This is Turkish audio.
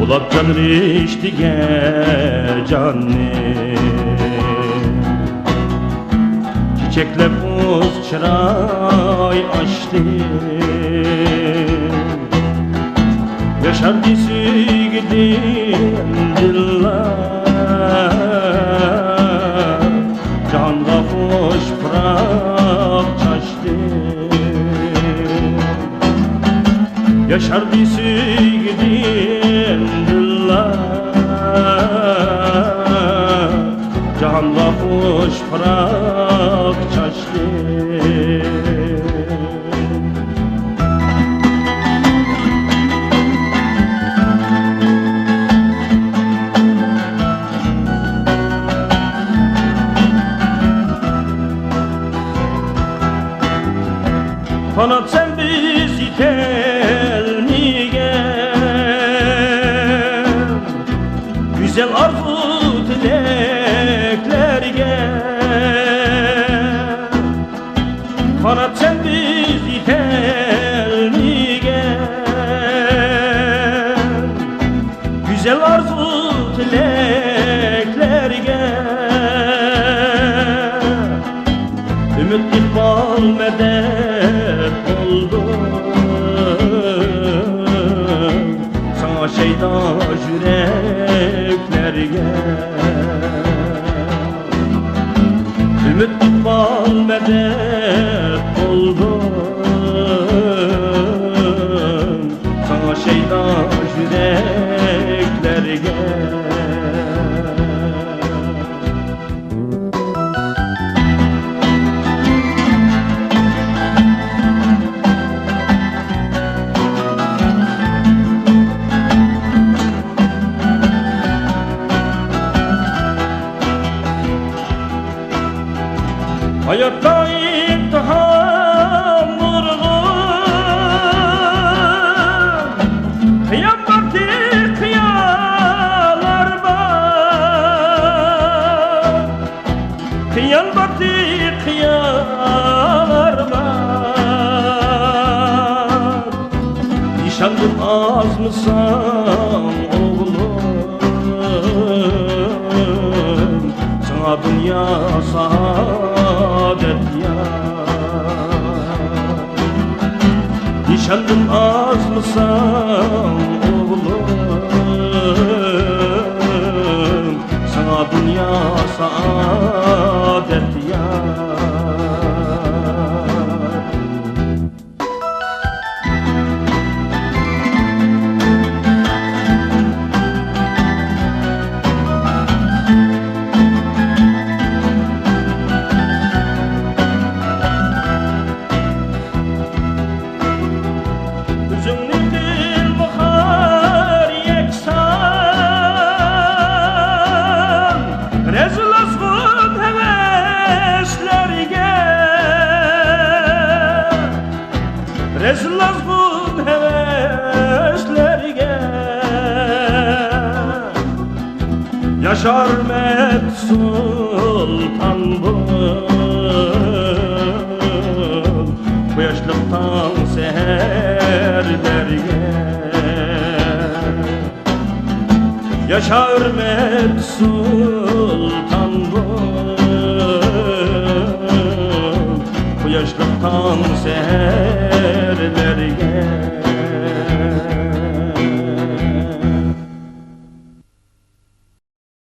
Ulap can riştige canni çiçekle buz çıray açtı. Yaşar disi gidin diller canla hoş bırak çaştı. Yaşar disi gidin diller canla hoş bırak çaştı. Kanat sen bizi telmigen güzel arzu dileklerge. Kanat sen bizi telmigen güzel arzu dileklerge. Ümit ikbal medet oldu sana şeyda yüreklerge. Ümit ikbal medet oldu sana şeyda yüreklerge. Hayatta imtihan vurgun kıyam vakti kıyalar var. Kıyam vakti kıyalar var. Nişandım az mısam oğlum sana dünya saadet ya. Nişandım az mısam oğlum sana dünya saadet ya. Rezil azgın heveslerge yaşar met sultan bu yaşlıktan seherlerge. Yaşar met sultan bu yaşlıktan seherlerge.